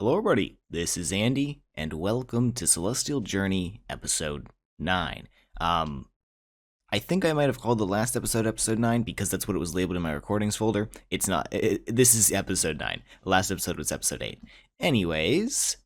Hello everybody, this is Andy, and welcome to Celestial Journey Episode 9. I think I might have called the last episode Episode 9 because that's what it was labeled in my recordings folder. It's not, this is Episode 9. The last episode was Episode 8. Anyways,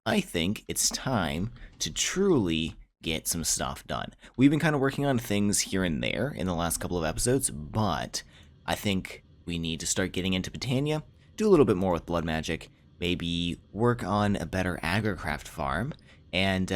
I think it's time to truly get some stuff done. We've been kind of working on things here and there in the last couple of episodes, but I think we need to start getting into Botania, do a little bit more with blood magic, maybe work on a better agricraft farm, and,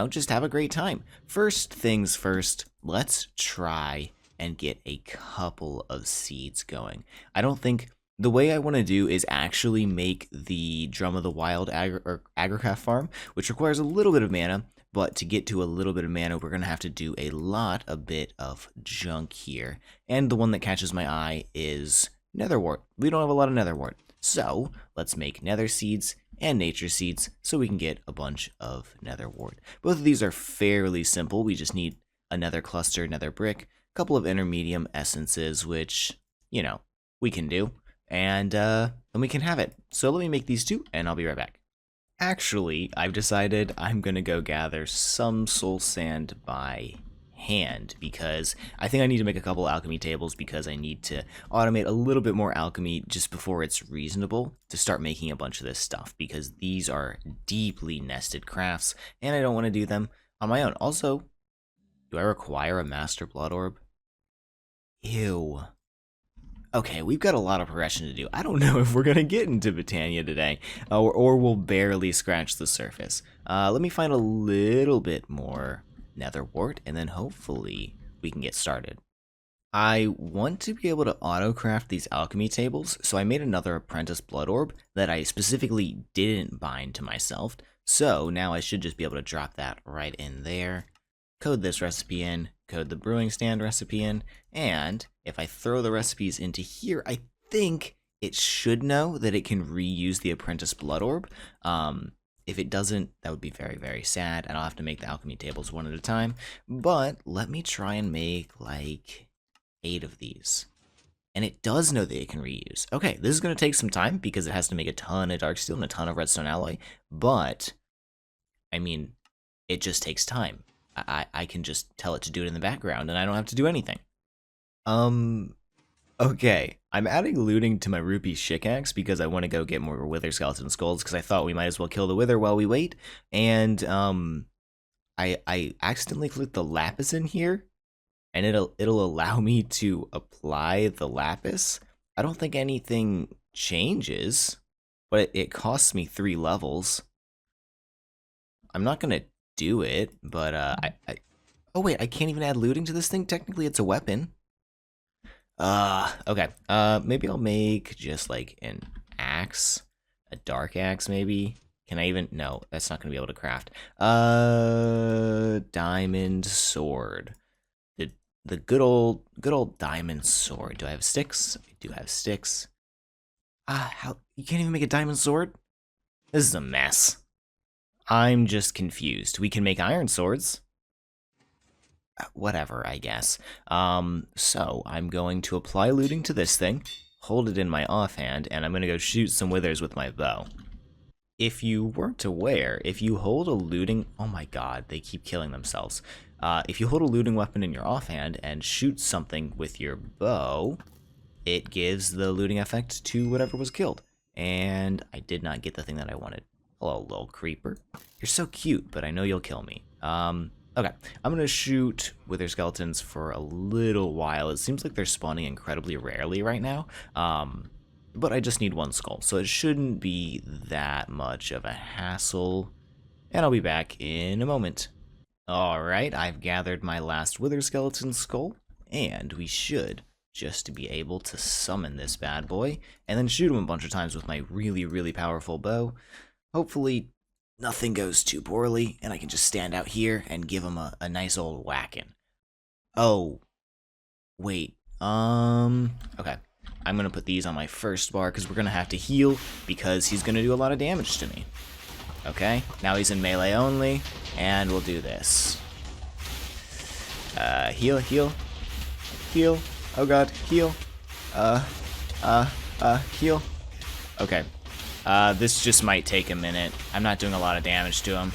just have a great time. First things first, let's try and get a couple of seeds going. I don't think the way I want to do is actually make the Drum of the Wild agricraft farm, which requires a little bit of mana, but to get to a little bit of mana, we're going to have to do a bit of junk here. And the one that catches my eye is netherwort. We don't have a lot of netherwort. So let's make nether seeds and nature seeds so we can get a bunch of netherwort. Both of these are fairly simple. We just need a nether cluster, nether brick, a couple of intermedium essences, which, we can do. And then we can have it. So let me make these two and I'll be right back. Actually, I've decided I'm going to go gather some soul sand by hand because I think I need to make a couple alchemy tables because I need to automate a little bit more alchemy just before it's reasonable to start making a bunch of this stuff because these are deeply nested crafts and I don't want to do them on my own. Also, do I require a master blood orb? Ew. Okay, we've got a lot of progression to do. I don't know if we're going to get into Botania today, or we'll barely scratch the surface. Let me find a little bit more netherwort, and then hopefully we can get started. I want to be able to auto-craft these alchemy tables, so I made another apprentice blood orb that I specifically didn't bind to myself, so now I should just be able to drop that right in there, code this recipe in, code the brewing stand recipe in, and if I throw the recipes into here, I think it should know that it can reuse the apprentice blood orb. If it doesn't, that would be very, very sad, and I'll have to make the alchemy tables one at a time. But let me try and make, 8 of these. And it does know that it can reuse. Okay, this is going to take some time, because it has to make a ton of dark steel and a ton of redstone alloy. But, it just takes time. I can just tell it to do it in the background, and I don't have to do anything. Okay, I'm adding looting to my rupee shikaxe because I want to go get more wither skeleton skulls because I thought we might as well kill the wither while we wait. And I accidentally clicked the lapis in here, and it'll allow me to apply the lapis. I don't think anything changes, but it costs me 3 levels. I'm not gonna do it, but oh wait, I can't even add looting to this thing. Technically, it's a weapon. Okay. Maybe I'll make just an axe, a dark axe maybe. Can I even, no, that's not gonna be able to craft. Diamond sword. The good old diamond sword. Do I have sticks? I do have sticks. How, you can't even make a diamond sword? This is a mess. I'm just confused. We can make iron swords. Whatever, I guess. So I'm going to apply looting to this thing, hold it in my offhand, and I'm going to go shoot some withers with my bow. If you weren't aware, if you hold a looting... Oh my god, they keep killing themselves. If you hold a looting weapon in your offhand and shoot something with your bow, it gives the looting effect to whatever was killed. And I did not get the thing that I wanted. Hello, little creeper. You're so cute, but I know you'll kill me. Okay, I'm going to shoot wither skeletons for a little while. It seems like they're spawning incredibly rarely right now, but I just need 1 skull, so it shouldn't be that much of a hassle, and I'll be back in a moment. Alright, I've gathered my last wither skeleton skull, and we should just be able to summon this bad boy, and then shoot him a bunch of times with my really, really powerful bow. Hopefully nothing goes too poorly, and I can just stand out here and give him a nice old whacking. Oh, wait, okay. I'm gonna put these on my first bar, because we're gonna have to heal, because he's gonna do a lot of damage to me. Okay, now he's in melee only, and we'll do this. Heal, heal, heal, oh god, heal, heal. Okay, This just might take a minute. I'm not doing a lot of damage to him.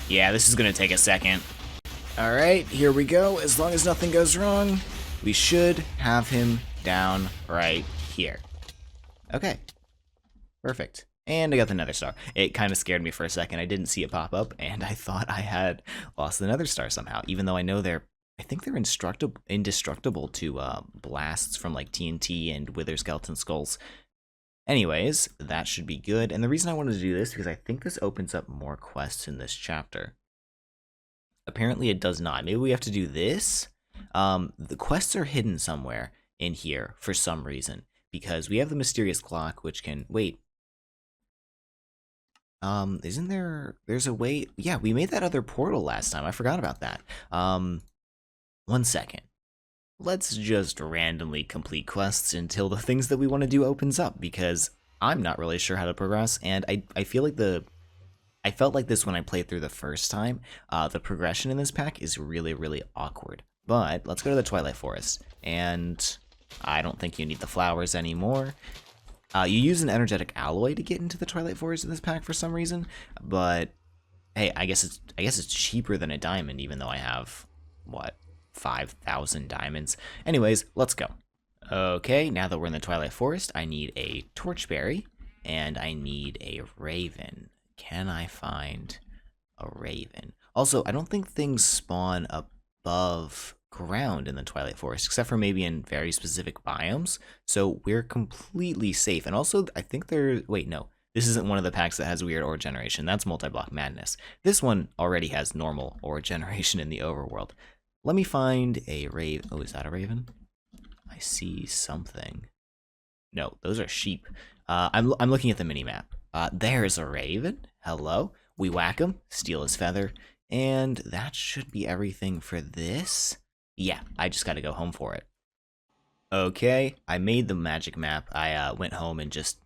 Yeah, this is gonna take a second. Alright, here we go. As long as nothing goes wrong, we should have him down right here. Okay. Perfect. And I got the Nether Star. It kind of scared me for a second. I didn't see it pop up, and I thought I had lost the Nether Star somehow, even though I know I think they're indestructible to blasts from like TNT and Wither Skeleton Skulls. Anyways, that should be good. And the reason I wanted to do this, because I think this opens up more quests in this chapter. Apparently it does not. Maybe we have to do this. The quests are hidden somewhere in here for some reason, because we have the mysterious clock, which can... Wait. Isn't there's a way... Yeah, we made that other portal last time. I forgot about that. 1 second. Let's just randomly complete quests until the things that we want to do opens up, because I'm not really sure how to progress, and I feel like I felt like this when I played through the first time. The progression in this pack is really, really awkward. But let's go to the Twilight Forest, and I don't think you need the flowers anymore. You use an energetic alloy to get into the Twilight Forest in this pack for some reason, but hey, I guess it's cheaper than a diamond, even though I have what, 5,000 diamonds. Anyways, let's go. Okay, now that we're in the Twilight Forest, I need a torchberry and I need a raven. Can I find a raven? Also, I don't think things spawn above ground in the Twilight Forest, except for maybe in very specific biomes. So we're completely safe. And also, I think wait, no. This isn't one of the packs that has weird ore generation. That's multi-block madness. This one already has normal ore generation in the overworld. Let me find a raven. Oh, is that a raven? I see something. No, those are sheep. I'm looking at the mini-map. There's a raven. Hello. We whack him, steal his feather, and that should be everything for this. Yeah, I just gotta go home for it. Okay, I made the magic map. I went home and just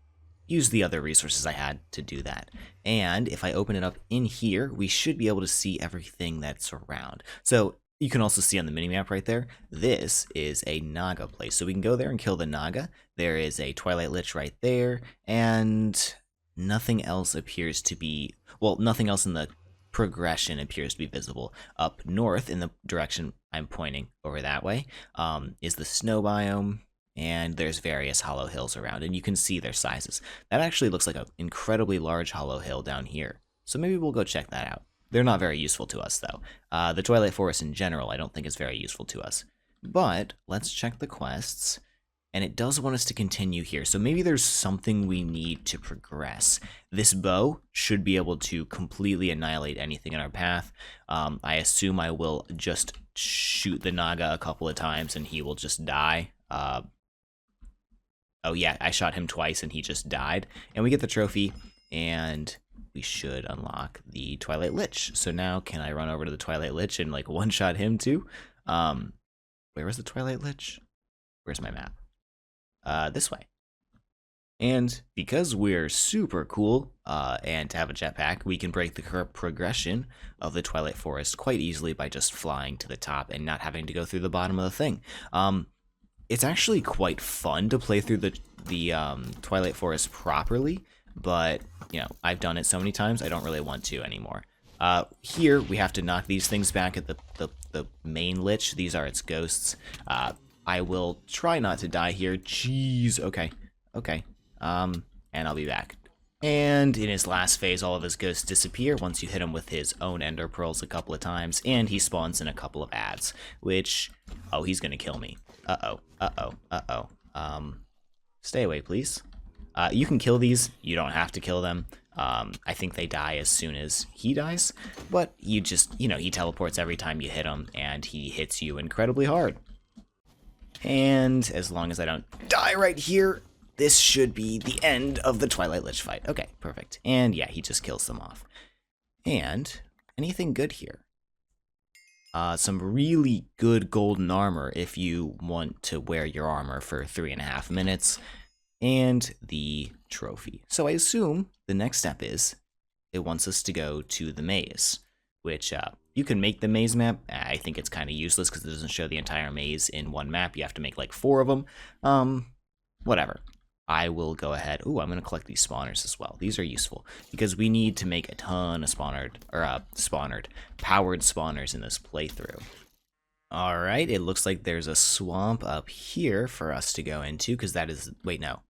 used the other resources I had to do that. And if I open it up in here, we should be able to see everything that's around. So you can also see on the minimap right there, this is a Naga place. So we can go there and kill the Naga. There is a Twilight Lich right there, and nothing else appears to be, well, nothing else in the progression appears to be visible. Up north, in the direction I'm pointing over that way, is the snow biome, and there's various hollow hills around, and you can see their sizes. That actually looks like an incredibly large hollow hill down here. So maybe we'll go check that out. They're not very useful to us, though. The Twilight Forest in general, I don't think is very useful to us. But let's check the quests, and it does want us to continue here. So maybe there's something we need to progress. This bow should be able to completely annihilate anything in our path. I assume I will just shoot the Naga a couple of times, and he will just die. Oh yeah, I shot him twice, and he just died. And we get the trophy, and we should unlock the Twilight Lich. So now, can I run over to the Twilight Lich and like one-shot him too? Where is the Twilight Lich? Where's my map? This way. And because we're super cool, and to have a jetpack, we can break the current progression of the Twilight Forest quite easily by just flying to the top and not having to go through the bottom of the thing. It's actually quite fun to play through the Twilight Forest properly, but you know, I've done it so many times, I don't really want to anymore. Here, we have to knock these things back at the main Lich. These are its ghosts. I will try not to die here. Jeez, okay. And I'll be back. And in his last phase, all of his ghosts disappear once you hit him with his own ender pearls a couple of times, and he spawns in a couple of ads, which, oh, he's gonna kill me. Stay away, please. You can kill these, you don't have to kill them. I think they die as soon as he dies, but you just, you know, he teleports every time you hit him, and he hits you incredibly hard. And as long as I don't die right here, this should be the end of the Twilight Lich fight. Okay, perfect. And yeah, he just kills them off. And anything good here? Some really good golden armor if you want to wear your armor for 3.5 minutes. And the trophy. So I assume the next step is it wants us to go to the maze, which you can make the maze map. I think it's kind of useless because it doesn't show the entire maze in one map. You have to make like 4 of them. Whatever. I will go ahead. Ooh, I'm going to collect these spawners as well. These are useful because we need to make a ton of powered spawners in this playthrough. All right, it looks like there's a swamp up here for us to go into because that is, wait, no.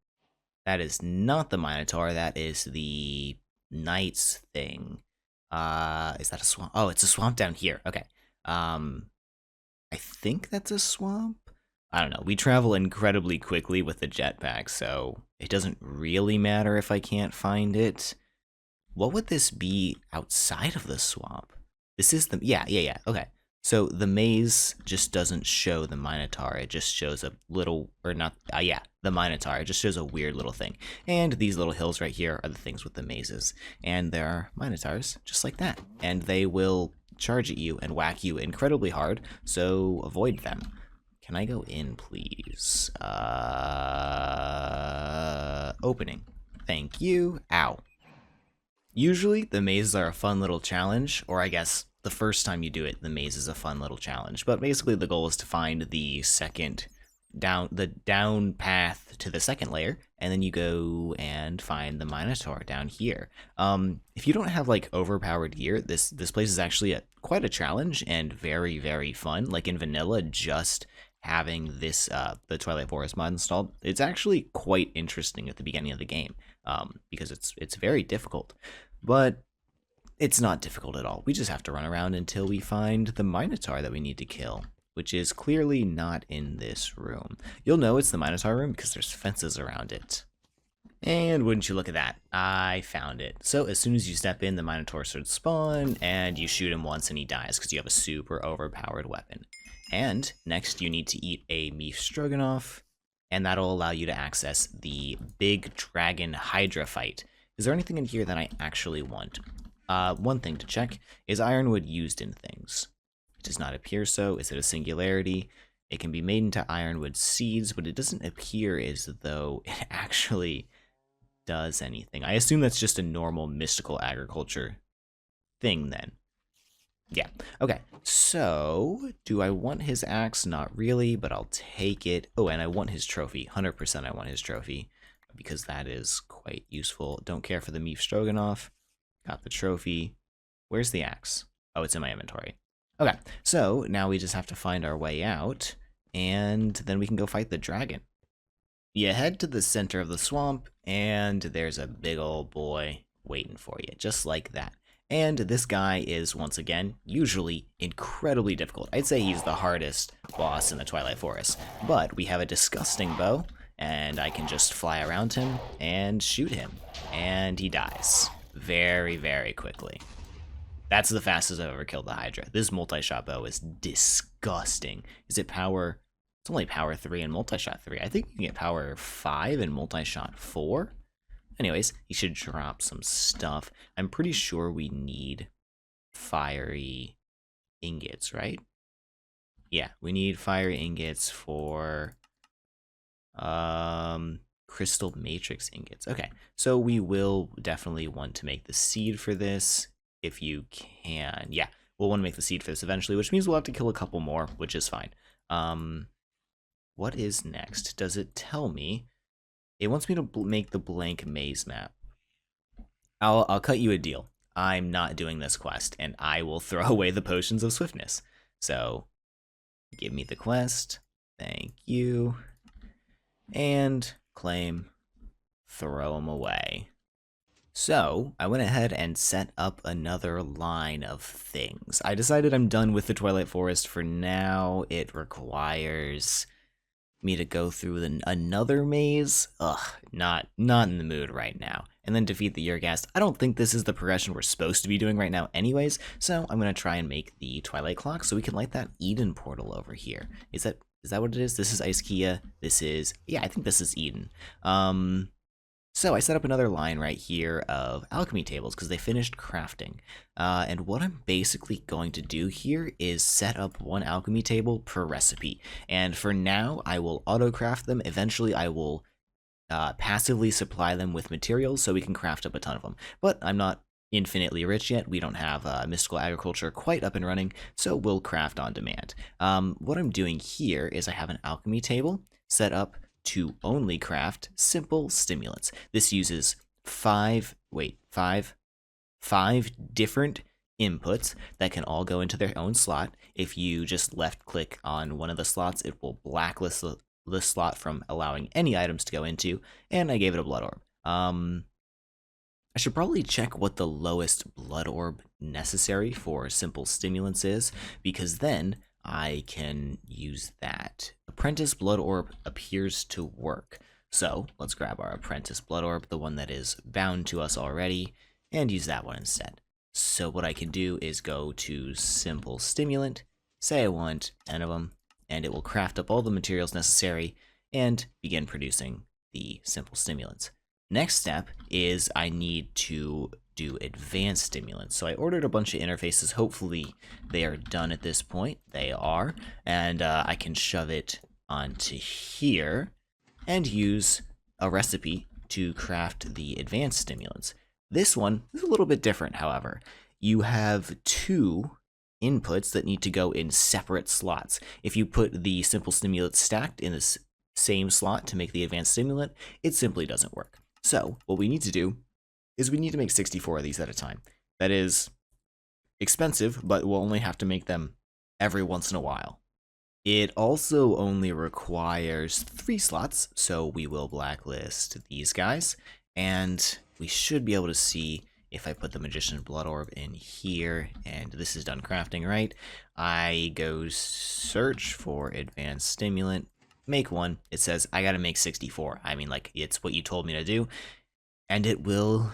That is not the Minotaur. That is the Knights thing. Is that a swamp? Oh, it's a swamp down here. Okay. I think that's a swamp. I don't know. We travel incredibly quickly with the jetpack, so it doesn't really matter if I can't find it. What would this be outside of the swamp? This is the, yeah. Okay. So the maze just doesn't show the Minotaur. It just shows a little, or not, the Minotaur. It just shows a weird little thing. And these little hills right here are the things with the mazes. And there are Minotaurs just like that. And they will charge at you and whack you incredibly hard, so avoid them. Can I go in, please? Opening. Thank you. Ow. Usually, the mazes are a fun little challenge, or I guess the first time you do it, the maze is a fun little challenge. But basically, the goal is to find the down path to the second layer, and then you go and find the Minotaur down here. If you don't have like overpowered gear, this place is actually quite a challenge and very, very fun. Like in vanilla, just having this the Twilight Forest mod installed, it's actually quite interesting at the beginning of the game, because it's very difficult, but it's not difficult at all. We just have to run around until we find the Minotaur that we need to kill, which is clearly not in this room. You'll know it's the Minotaur room because there's fences around it. And wouldn't you look at that, I found it. So as soon as you step in, the Minotaur starts to spawn, and you shoot him once and he dies because you have a super overpowered weapon. And next you need to eat a beef stroganoff, and that'll allow you to access the big dragon Hydra fight. Is there anything in here that I actually want? One thing to check, is ironwood used in things? It does not appear so. Is it a singularity? It can be made into ironwood seeds, but it doesn't appear as though it actually does anything. I assume that's just a normal mystical agriculture thing then. Yeah, okay, so do I want his axe? Not really, but I'll take it. Oh, and I want his trophy. 100% I want his trophy, because that is quite useful. Don't care for the beef stroganoff. Got the trophy. Where's the axe? Oh, it's in my inventory. Okay, so now we just have to find our way out, and then we can go fight the dragon. You head to the center of the swamp, and there's a big old boy waiting for you, just like that. And this guy is, once again, usually incredibly difficult. I'd say he's the hardest boss in the Twilight Forest, but we have a disgusting bow, and I can just fly around him and shoot him, and he dies very, very quickly. That's the fastest I've ever killed the Hydra. This multi-shot bow is disgusting. Is it power? It's only power 3 and multi-shot 3. I think you can get power 5 and multi-shot 4. Anyways, he should drop some stuff. I'm pretty sure we need fiery ingots, right? Yeah, we need fiery ingots for crystal matrix ingots. Okay, so we will definitely want to make the seed for this if you can. Yeah, we'll want to make the seed for this eventually, which means we'll have to kill a couple more, which is fine. What is next? Does it tell me? It wants me to make the blank maze map. I'll cut you a deal. I'm not doing this quest, and I will throw away the potions of swiftness. So, give me the quest. Thank you. And claim. Throw them away. So, I went ahead and set up another line of things. I decided I'm done with the Twilight Forest for now. It requires me to go through another maze. Ugh, not in the mood right now. And then defeat the Urghast. I don't think this is the progression we're supposed to be doing right now anyways, so I'm going to try and make the Twilight Clock so we can light that Eden portal over here. Is that what it is? This is Ice-Kia. This is, yeah, I think this is Eden. So I set up another line right here of alchemy tables because they finished crafting. And what I'm basically going to do here is set up one alchemy table per recipe. And for now, I will auto-craft them. Eventually, I will passively supply them with materials so we can craft up a ton of them. But I'm not infinitely rich yet. We don't have mystical agriculture quite up and running, so we'll craft on demand. What I'm doing here is I have an alchemy table set up to only craft simple stimulants. This uses five different inputs that can all go into their own slot. If you just left click on one of the slots, it will blacklist the slot from allowing any items to go into, and I gave it a blood orb. I should probably check what the lowest blood orb necessary for simple stimulants is, because then I can use that. Apprentice blood orb appears to work. So let's grab our apprentice blood orb, the one that is bound to us already, and use that one instead. So what I can do is go to simple stimulant, say I want 10 of them, and it will craft up all the materials necessary and begin producing the simple stimulants. Next step is I need to do advanced stimulants. So I ordered a bunch of interfaces. Hopefully they are done at this point. They are. And I can shove it onto here and use a recipe to craft the advanced stimulants. This one is a little bit different, however. You have two inputs that need to go in separate slots. If you put the simple stimulant stacked in the same slot to make the advanced stimulant, it simply doesn't work. So what we need to do is we need to make 64 of these at a time. That is expensive, but we'll only have to make them every once in a while. It also only requires 3 slots, so we will blacklist these guys, and we should be able to see if I put the Magician's Blood Orb in here, and this is done crafting, right? I go search for advanced stimulant, make one. It says I gotta make 64. I mean, like, it's what you told me to do, and it will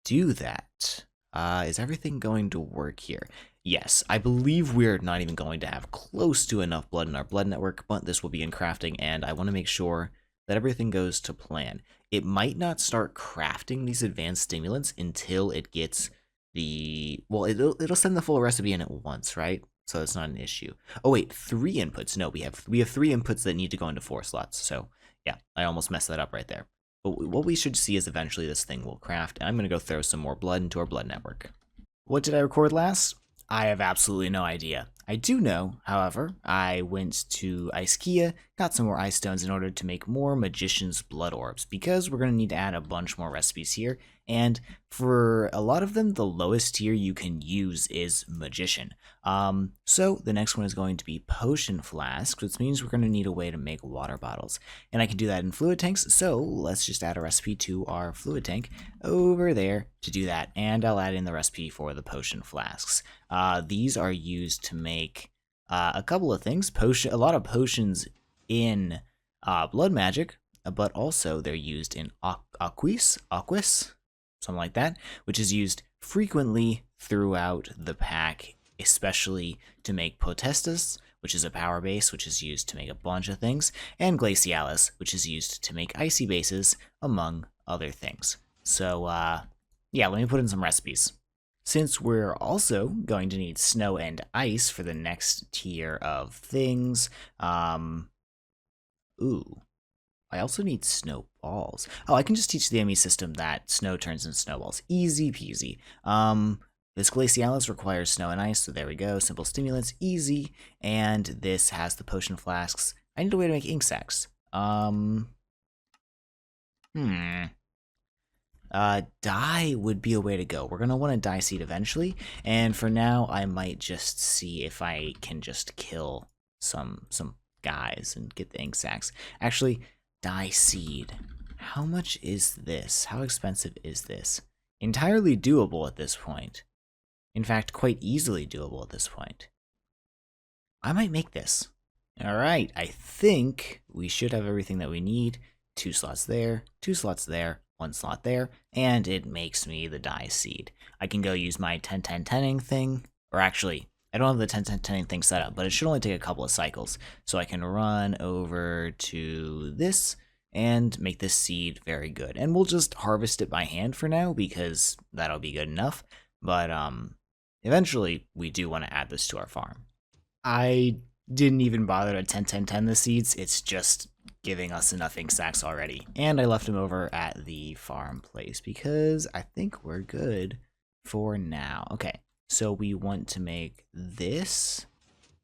do that. Is everything going to work here? Yes, I believe we're not even going to have close to enough blood in our blood network, but this will be in crafting, and I want to make sure that everything goes to plan. It might not start crafting these advanced stimulants until it gets the... Well, it'll send the full recipe in at once, right? So it's not an issue. Oh wait, 3 inputs. No, we have 3 inputs that need to go into 4 slots. So yeah, I almost messed that up right there. But what we should see is eventually this thing will craft, and I'm going to go throw some more blood into our blood network. What did I record last? I have absolutely no idea. I do know, however, I went to Ice-Kia, got some more ice stones in order to make more Magician's Blood Orbs, because we're going to need to add a bunch more recipes here, and for a lot of them, the lowest tier you can use is Magician. So the next one is going to be Potion Flasks, which means we're going to need a way to make water bottles, and I can do that in fluid tanks, so let's just add a recipe to our fluid tank over there to do that, and I'll add in the recipe for the Potion Flasks. These are used to make a couple of things, a lot of potions in blood magic, but also they're used in aquis, something like that, which is used frequently throughout the pack, especially to make Potestas, which is a power base, which is used to make a bunch of things, and Glacialis, which is used to make icy bases, among other things. So, yeah, let me put in some recipes. Since we're also going to need snow and ice for the next tier of things, ooh, I also need snowballs. Oh, I can just teach the ME system that snow turns into snowballs. Easy peasy. This Glacialis requires snow and ice, so there we go. Simple stimulants, easy. And this has the potion flasks. I need a way to make ink sacs. Dye would be a way to go. We're gonna want a dye seed eventually, and for now, I might just see if I can just kill some guys and get the ink sacs. Actually, dye seed. How much is this? How expensive is this? Entirely doable at this point. In fact, quite easily doable at this point. I might make this. Alright, I think we should have everything that we need. 2 slots there, 2 slots there, 1 slot there, and it makes me the dye seed. I can go use my 10-10-10ing thing, or actually, I don't have the 10-10-10ing thing set up, but it should only take a couple of cycles. So I can run over to this and make this seed very good. And we'll just harvest it by hand for now, because that'll be good enough. But eventually, we do want to add this to our farm. I didn't even bother to 10-10-10 the seeds, it's just giving us enough ink sacs already. And I left them over at the farm place, because I think we're good for now. Okay, so we want to make this,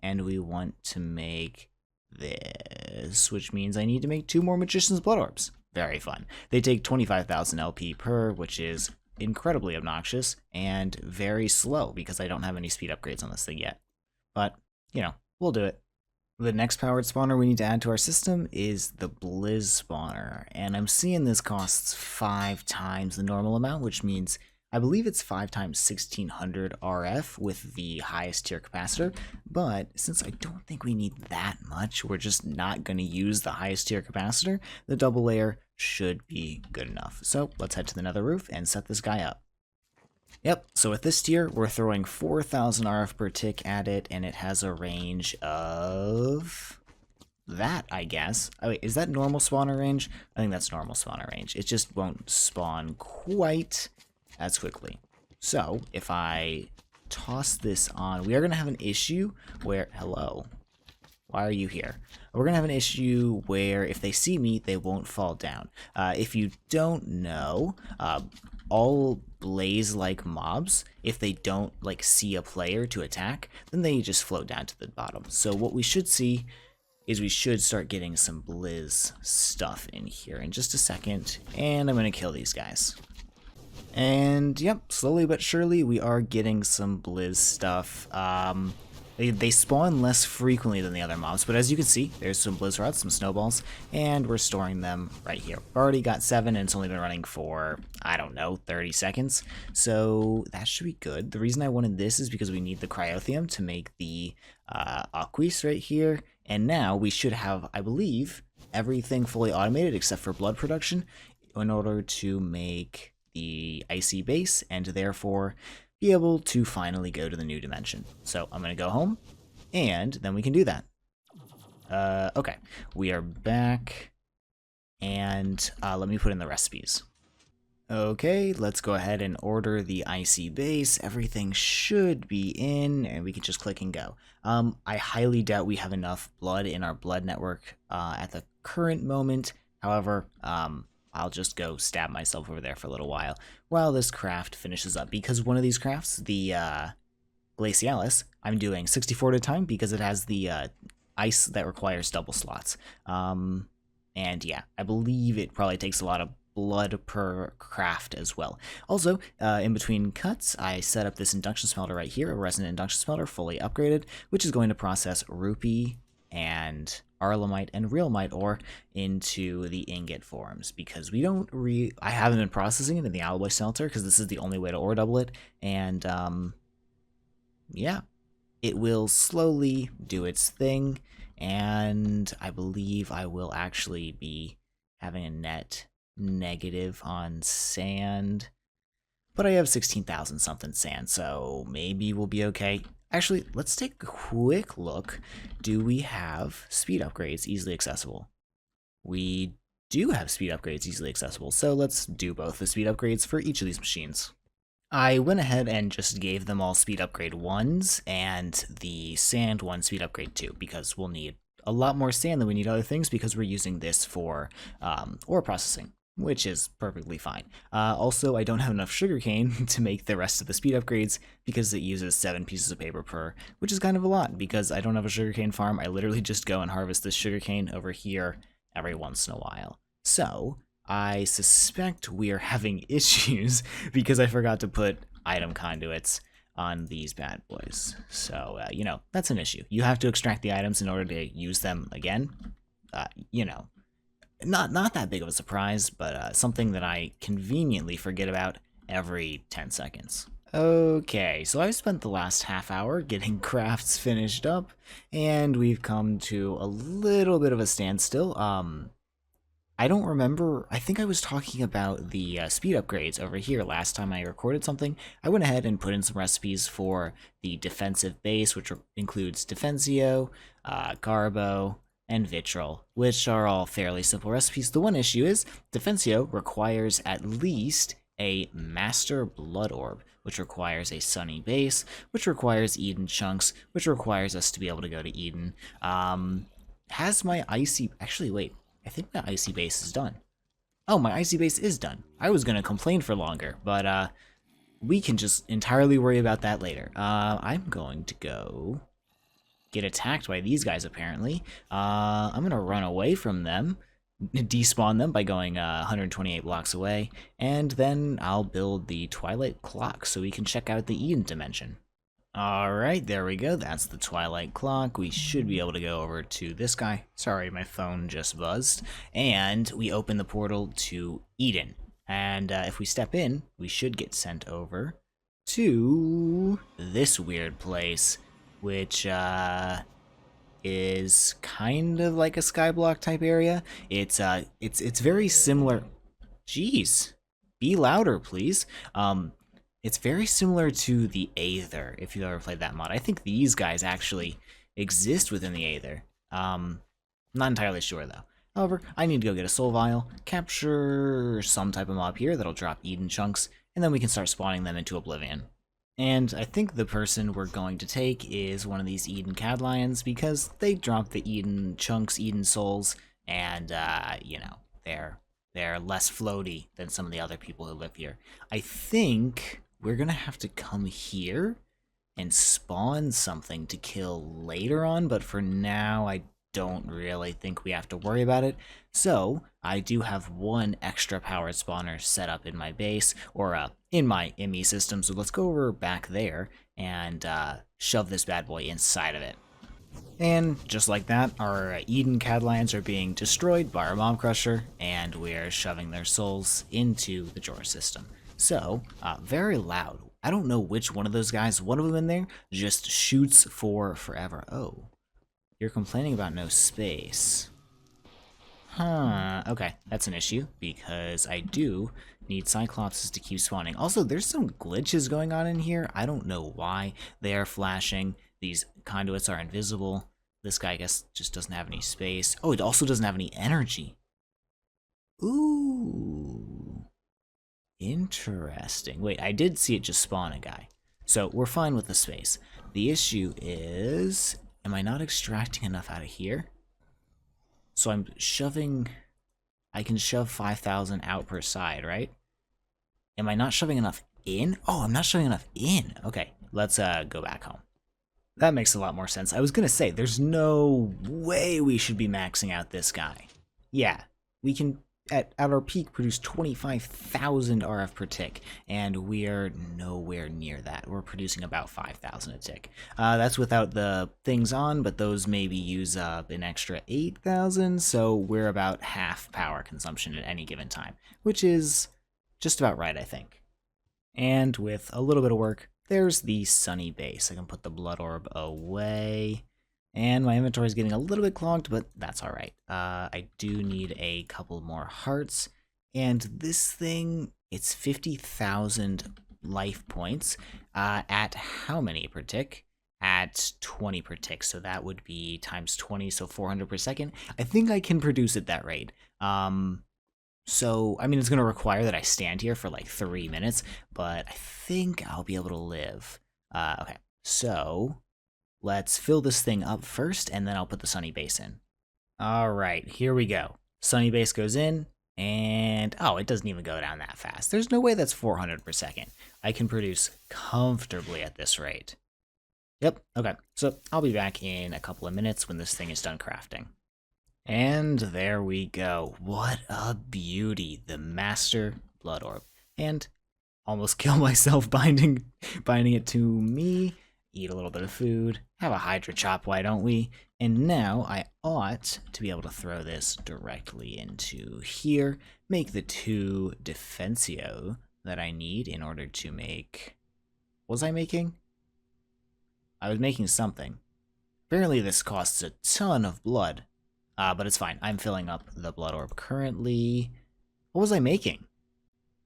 and we want to make this, which means I need to make 2 more Magician's Blood Orbs. Very fun. They take 25,000 LP per, which is incredibly obnoxious and very slow because I don't have any speed upgrades on this thing yet. But, you know, we'll do it. The next powered spawner we need to add to our system is the Blizz spawner, and I'm seeing this costs 5 times the normal amount, which means I believe it's 5 times 1600 RF with the highest tier capacitor, but since I don't think we need that much, we're just not going to use the highest tier capacitor, the double layer should be good enough. So let's head to the nether roof and set this guy up. Yep, so with this tier, we're throwing 4,000 RF per tick at it, and it has a range of that, I guess. Oh, wait, is that normal spawner range? I think that's normal spawner range. It just won't spawn quite as quickly. So if I toss this on, we are going to have an issue where, hello, why are you here? We're going to have an issue where if they see me, they won't fall down. If you don't know, all blaze-like mobs, if they don't like see a player to attack, then they just float down to the bottom. So what we should see is we should start getting some blizz stuff in here in just a second, and I'm going to kill these guys. And yep, slowly but surely we are getting some blizz stuff. They spawn less frequently than the other mobs, but as you can see, there's some blizz rods, some snowballs, and we're storing them right here. We've already got 7, and it's only been running for, I don't know, 30 seconds, so that should be good. The reason I wanted this is because we need the cryotheum to make the aquis right here, and now we should have, I believe, everything fully automated except for blood production in order to make the icy base, and therefore be able to finally go to the new dimension. So I'm going to go home, and then we can do that. Okay, we are back, and let me put in the recipes. Okay, let's go ahead and order the icy base. Everything should be in, and we can just click and go. I highly doubt we have enough blood in our blood network at the current moment. However, I'll just go stab myself over there for a little while this craft finishes up. Because one of these crafts, the Glacialis, I'm doing 64 at a time because it has the ice that requires double slots. And yeah, I believe it probably takes a lot of blood per craft as well. Also, in between cuts, I set up this induction smelter right here, a resonant induction smelter fully upgraded, which is going to process rupee and Arlemite and Realmite ore into the ingot forms, because we don't I haven't been processing it in the alloy smelter because this is the only way to ore double it, and yeah, it will slowly do its thing, and I believe I will actually be having a net negative on sand, but I have 16,000 something sand, so maybe we'll be okay. Actually, let's take a quick look. Do we have speed upgrades easily accessible? We do have speed upgrades easily accessible, so let's do both the speed upgrades for each of these machines. I went ahead and just gave them all speed upgrade 1s and the sand 1 speed upgrade 2, because we'll need a lot more sand than we need other things because we're using this for ore processing, which is perfectly fine. Also, I don't have enough sugarcane to make the rest of the speed upgrades because it uses 7 pieces of paper per, which is kind of a lot because I don't have a sugarcane farm. I literally just go and harvest this sugarcane over here every once in a while. So I suspect we are having issues because I forgot to put item conduits on these bad boys. So, you know, that's an issue. You have to extract the items in order to use them again. You know, not that big of a surprise, but something that I conveniently forget about every 10 seconds. Okay, so I've spent the last half hour getting crafts finished up, and we've come to a little bit of a standstill. I don't remember, I think I was talking about the speed upgrades over here last time I recorded something. I went ahead and put in some recipes for the defensive base, which includes Defensio, Garbo, and Vitrol, which are all fairly simple recipes. The one issue is Defensio requires at least a Master Blood Orb, which requires a Sunny Base, which requires Eden Chunks, which requires us to be able to go to Eden. Has my Icy... Actually, wait. I think my Icy Base is done. Oh, my Icy Base is done. I was going to complain for longer, but we can just entirely worry about that later. I'm going to go get attacked by these guys, apparently. I'm going to run away from them, despawn them by going 128 blocks away, and then I'll build the Twilight Clock so we can check out the Eden dimension. Alright, there we go. That's the Twilight Clock. We should be able to go over to this guy. Sorry, my phone just buzzed. And we open the portal to Eden. And if we step in, we should get sent over to this weird place, which is kind of like a skyblock type area. It's very similar. Jeez, be louder, please. It's very similar to the Aether, if you've ever played that mod. I think these guys actually exist within the Aether. Not entirely sure, though. However, I need to go get a soul vial, capture some type of mob here that'll drop Eden chunks, and then we can start spawning them into Oblivion. And I think the person we're going to take is one of these Eden Cadlions, because they drop the Eden chunks, Eden souls, and, you know, they're less floaty than some of the other people who live here. I think we're gonna have to come here and spawn something to kill later on, but for now I don't really think we have to worry about it. So I do have one extra powered spawner set up in my base, or in my ME system, so let's go over back there and shove this bad boy inside of it. And just like that, our Eden Cadlions are being destroyed by our Mob Crusher, and we're shoving their souls into the drawer system. So, very loud. I don't know which one of those guys, one of them in there, just shoots for forever. Oh, you're complaining about no space. Huh, okay, that's an issue, because I do need Cyclopses to keep spawning. Also, there's some glitches going on in here. I don't know why they are flashing. These conduits are invisible. This guy, I guess, just doesn't have any space. Oh, it also doesn't have any energy. Ooh. Interesting. Wait, I did see it just spawn a guy. So we're fine with the space. The issue is, am I not extracting enough out of here? So I'm shoving, I can shove 5,000 out per side, right? Am I not shoving enough in? Oh, I'm not shoving enough in. Okay, let's go back home. That makes a lot more sense. I was gonna say, there's no way we should be maxing out this guy. Yeah, we can, at our peak, produce 25,000 RF per tick, and we're nowhere near that. We're producing about 5,000 a tick. That's without the things on, but those maybe use up an extra 8,000, so we're about half power consumption at any given time, which is just about right, I think. And with a little bit of work, there's the sunny base. I can put the blood orb away. And my inventory is getting a little bit clogged, but that's all right. I do need a couple more hearts. And this thing, it's 50,000 life points at how many per tick? At 20 per tick. So that would be times 20, so 400 per second. I think I can produce at that rate. So, I mean, it's going to require that I stand here for like 3 minutes, but I think I'll be able to live. Okay, so let's fill this thing up first, and then I'll put the sunny base in. All right, here we go. Sunny base goes in, and oh, it doesn't even go down that fast. There's no way that's 400 per second. I can produce comfortably at this rate. Yep, okay, so I'll be back in a couple of minutes when this thing is done crafting. And there we go. What a beauty. The Master Blood Orb. And almost kill myself binding it to me. Eat a little bit of food. Have a Hydra Chop, why don't we? And now I ought to be able to throw this directly into here. Make the 2 Defensio that I need in order to make... What was I making? I was making something. Apparently this costs a ton of blood. But it's fine. I'm filling up the blood orb currently. What was I making?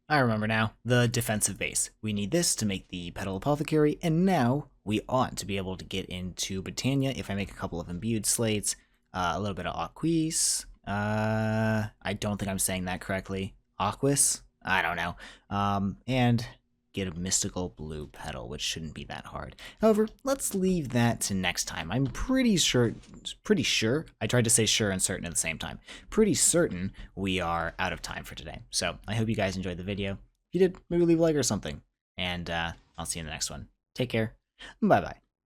I remember now. The defensive base. We need this to make the Petal Apothecary, and now we ought to be able to get into Britannia if I make a couple of imbued slates, a little bit of Aquis. I don't think I'm saying that correctly. Aquis? I don't know. And get a mystical blue petal, which shouldn't be that hard. However, let's leave that to next time. I'm pretty sure, I tried to say sure and certain at the same time. Pretty certain we are out of time for today. So I hope you guys enjoyed the video. If you did, maybe leave a like or something. And I'll see you in the next one. Take care. Bye-bye.